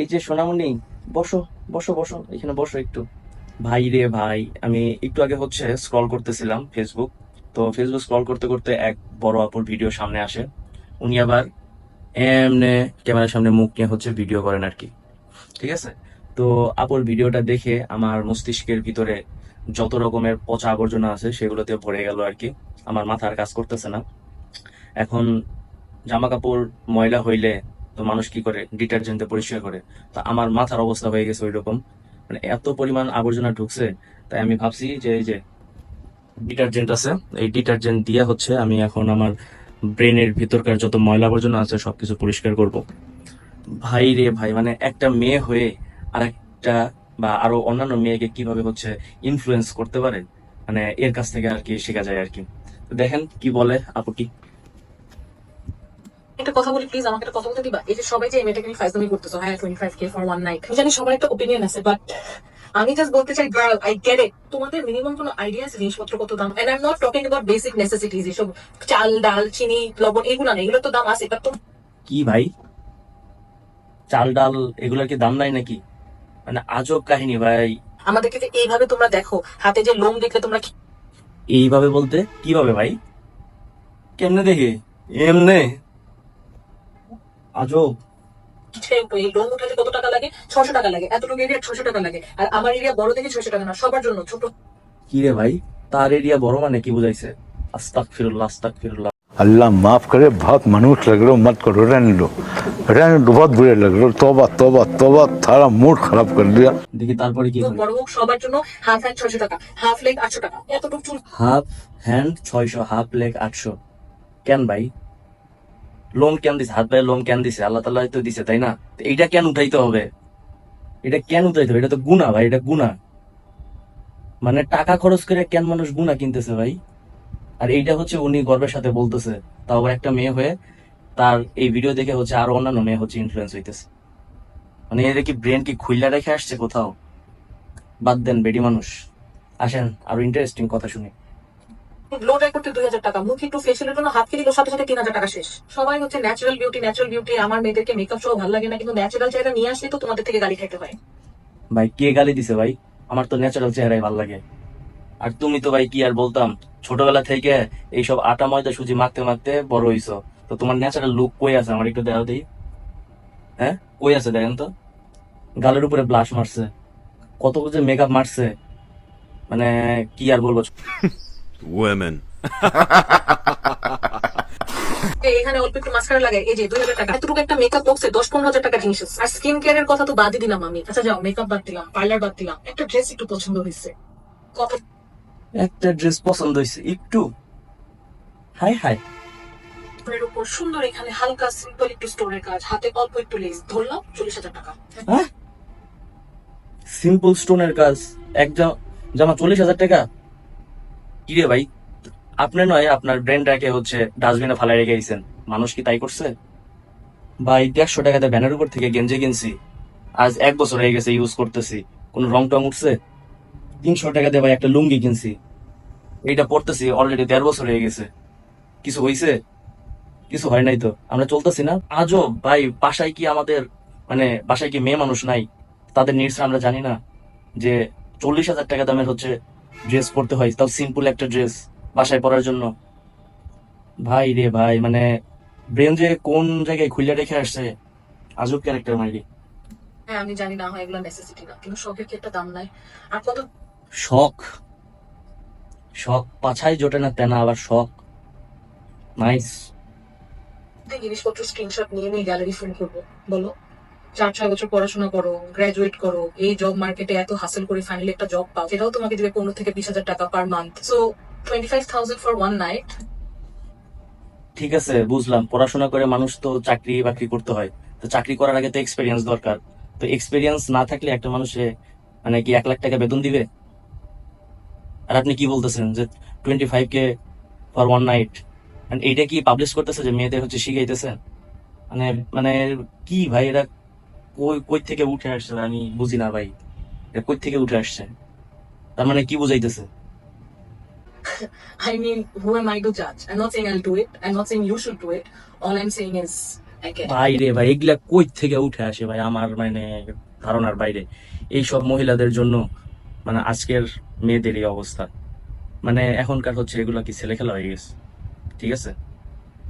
এই যে সোনামণি, বসো বসো বসো, এখানে বসো একটু। ভাই রে ভাই, আমি একটু আগে হচ্ছে স্ক্রল করতেছিলাম ফেসবুক। তো ফেসবুক স্ক্রল করতে করতে এক বড় আপুর ভিডিও সামনে আসে। উনি আবার এমনে ক্যামেরার সামনে মুখ নিয়ে হচ্ছে ভিডিও করেন আর কি। ঠিক আছে। তো আপুর ভিডিওটা দেখে আমার মস্তিষ্কের ভিতরে যত রকমের পচা আবর্জনা আছে সেগুলোতে ভরে গেল আর কি। আমার মাথা আর কাজ করতেছে না এখন। জামা কাপড় ময়লা হইলে তো মানুষ কি করে, ডিটারজেন্ট দিয়ে পরিষ্কার করে। তো আমার মাথার অবস্থা হয়ে গেছে ওই রকম, মানে এত পরিমাণ আবর্জনা ঢুকছে। তাই আমি ভাবছি যে এই যে ডিটারজেন্ট আছে, এই ডিটারজেন্ট দিয়ে হচ্ছে আমি এখন আমার ব্রেনের ভিতরকার যত ময়লা আবর্জনা আছে সবকিছু পরিষ্কার করব। ভাই রে ভাই, মানে একটা মেয়ে হয়ে আর একটা বা আরো অন্যান্য মেয়েকে কিভাবে হচ্ছে ইনফ্লুয়েন্স করতে পারে, মানে এর কাছ থেকে আর কি শেখা যায় আর কি। তো দেখেন কি বলে আপুটি। একটা কথা বলি প্লিজ, আমাকে একটা কথা বলতে দিবা? এই যে সবাই যে এই মেয়েটাকে ফাইজলামি করতেছো, হ্যাঁ 25K ফর ওয়ান নাইট, আমি জানি সবার একটা ওপিনিয়ন আছে, বাট আমি জাস্ট বলতে চাই গার্ল, আই গেট ইট, তোমাদের মিনিমাম কোনো আইডিয়া আছে জিনিসপত্র কত দাম? And I am not talking about basic necessities, এসব চাল ডাল চিনি লবণ এগুলো না, এগুলো তো দাম আছে, বাট কি ভাই, চাল ডাল এগুলোর কি দাম নাই নাকি? মানে আজব কাহিনী ভাই। আমাদেরকে যে এইভাবে তোমরা দেখো, হাতে যে লোম দেখলে তোমরা এইভাবে বলতে কিভাবে ভাই? কেমনে দেখে? এমনে? আজব। খিচড়ে উঠো, এই লোম উঠাতে কত টাকা লাগে? 600 টাকা লাগে, এতটুকু এরিয়া 600 টাকা লাগে, আর আমার এরিয়া বড় দেখে 600 টাকা না, সবার জন্য ছোট। কি রে ভাই, তার এরিয়া বড় মানে কি বুঝাইছে? আস্তাগফিরুল্লাহ আস্তাগফিরুল্লাহ। अल्लाह माफ करे, बहुत मनुष्य लग रहे हो, मत करो, रहने दो, बहुत बुरे लग रहे हो। तौबा तौबा तौबा, थारा मूड खराब कर दिया। দেখি তারপরে কি হয়। বড় হোক সবার জন্য হাফ হ্যান্ড 600 টাকা, হাফ লেগ 800 টাকা, এতটুকু চুল হাফ হ্যান্ড 600, হাফ লেগ 800? কেন ভাই? লোম কেন দিছে? হাত পায়ে লোম কেন দিছে? আল্লাহ তাআলাই তো দিছে, তাই না? তো এইটা কেন উঠাইতে হবে? এটা কেন উঠাইতে হবে? এটা তো গুনাহ ভাই, এটা গুনাহ। মানে টাকা খরচ করে কেন মানুষ গুনাহ কিনতেছে ভাই? আর এইটা হচ্ছে উনি গর্বের সাথে বলতেছে, তাও আবার একটা মেয়ে হয়ে। তার এই ভিডিও দেখে হচ্ছে আরো অন্যান্য মেয়ে হচ্ছে ইনফ্লুয়েন্স হইতেছে। মানে এদের কি ব্রেন কি খুইলা রেখে আসছে কোথাও? বাদ দেন বেডি মানুষ। আসেন আরো ইন্টারেস্টিং কথা শুনি। গ্লো ড্রাই করতে 2000 টাকা, মুখে একটু ফেসিয়ালের জন্য হাত দিল, সাথে সাথে 3000 টাকা শেষ। সবাই হচ্ছে ন্যাচারাল বিউটি ন্যাচারাল বিউটি, আমার মেয়েদেরকে মেকআপ সহ ভালো লাগে না, কিন্তু ন্যাচারাল চেহারা নিয়ে আসলে তো তোমাদের থেকে গালি খাইতে হয়। ভাই কে গালি দিছে ভাই? আমার তো ন্যাচারাল চেহারাই ভালো লাগে। আর তুমি তো ভাই কি আর বলতাম, ছোটবেলা থেকে এইসব আটা ময়দা সুজি মাখতে মাখতে বড় হইছো। তো তোমার ন্যাচারাল লুক কই আছে আমার একটু দেখাও দিই। হ্যাঁ, কই আছে দেখেন তো। গালের উপরে ব্লাশ মারছে, কত যে মেকআপ মারছে, মানে কি আর বলবো। Women. এখানে অল্প একটু মাস্কারা লাগে, এই যে 2000 টাকা, এতটুকু একটা মেকআপ বক্সে 10-15 হাজার টাকা জিনিস আছে। আর স্কিন কেয়ারের কথা তো বাদই দিলাম আমি, আচ্ছা যাও মেকআপ বাদ দিলাম, পার্লার বাদ দিলাম, একটা ড্রেস একটু পছন্দ হয়েছে, কত একটা ড্রেস পছন্দ হয়েছে একটু, হাই হাই। এর উপর সুন্দর, এখানে হালকা সিম্পল একটু স্টোনের কাজ, হাতে অল্প একটু লেস, ধরলাম 40,000 টাকা। হ্যাঁ, সিম্পল স্টোনের কাজ, এক জামা 40,000 টাকা? কি রে ভাই, আপনি নয় আপনার ব্রেনটাকে হচ্ছে ডাস্টবিনে ফালাই রেখে গেছেন, মানুষ কি তাই করছে? ভাই 150 টাকাতে ব্যানের উপর থেকে গেঞ্জি কিনছি, আজ 1 বছর হয়ে গেছে ইউজ করতেছি, কোন রং টং উঠছে? 300 টাকা দিয়ে ভাই একটা লুঙ্গি কিনছি, এইটা পড়তেছি অলরেডি 1.5 বছর হয়ে গেছে। কিছু হয়েছে? কিছু হয় নাই তো, আমরা চলতেছি না। আজব ভাই, বাসায় কি আমাদের, মানে বাসায় কি মেয়ে মানুষ নাই? তাদের নিডস আমরা জানি না যে 40,000 টাকা দামের হচ্ছে ড্রেস পরতে হয়, তাও সিম্পল একটা ড্রেস বাসায় পরার জন্য। ভাই রে ভাই, মানে ব্রেন যে কোন জায়গায় খুলে রেখে আসছে, আজব ক্যারেক্টার মাইরি। হ্যাঁ আমি জানি না হয় এগুলো নেসেসিটি না, কিন্তু শখের কি একটা দাম নাই? আর কত শখ? শখ পাছায় জোটে না তেনা আবার শখ? নাইস। জিনিসপত্র স্ক্রিনশট নিয়ে নিয়ে গ্যালারি ফুল করবো, বলো? 4-6 বছর পড়াশোনা করো, গ্রাজুয়েট করো, এই জব মার্কেটে এত হাসেল করে ফাইনালি একটা জব পাও, সেটাও তোমাকে দিবে 15 থেকে 20 হাজার টাকা per month, so 25,000 for one night. ঠিক আছে বুঝলাম, পড়াশোনা করে মানুষ তো চাকরি বাকরি করতে হয়। তো চাকরি করার আগে তো এক্সপিরিয়েন্স দরকার। তো এক্সপিরিয়েন্স না থাকলে একটা মানুষে মানে কি 1 লাখ টাকা বেতন দিবে? আর আপনি কি বলতেছেন যে 25K ফর ওয়ান নাইট, এইটা কি পাবলিশ করতেছে যে মেয়েদের হচ্ছে শিখাইতেছেন? মানে মানে কি ভাই, এরা কই কই থেকে উঠে আসছে আমি বুঝি না ভাই। এটা কই থেকে উঠে আসছে? তার মানে কি বুঝাইতেছে? I mean, who am I to judge? I'm not saying I'll do it. I'm not saying you should do it. All I'm saying is, I get it. ভাই রে ভাই, এগুলা কই থেকে উঠে আসে ভাই, আমার মানে ধারণার বাইরে। এইসব মহিলাদের জন্য মানে আজকের মেয়েদের এই অবস্থা। মানে এখনকার হচ্ছে এগুলা কি ছেলে খেলা হয়ে গেছে, ঠিক আছে?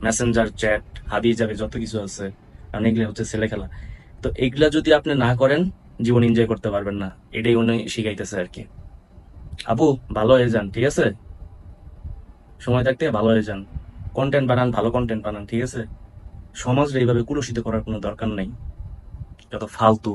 মেসেঞ্জার চ্যাট, হাবি যাবে যত কিছু আছে, কারণ এগুলো হচ্ছে ছেলে খেলা। তো এগুলা যদি আপনি না করেন, জীবন এনজয় করতে পারবেন না, এটাই উনি শিখাইতেছে আর কি। আপু, ভালো হয়ে যান, ঠিক আছে? সময় থাকতে ভালো হয়ে যান, কন্টেন্ট বানান, ভালো কন্টেন্ট বানান, ঠিক আছে? সমাজটা এইভাবে কুলুষিত করার কোনো দরকার নেই, যত ফালতু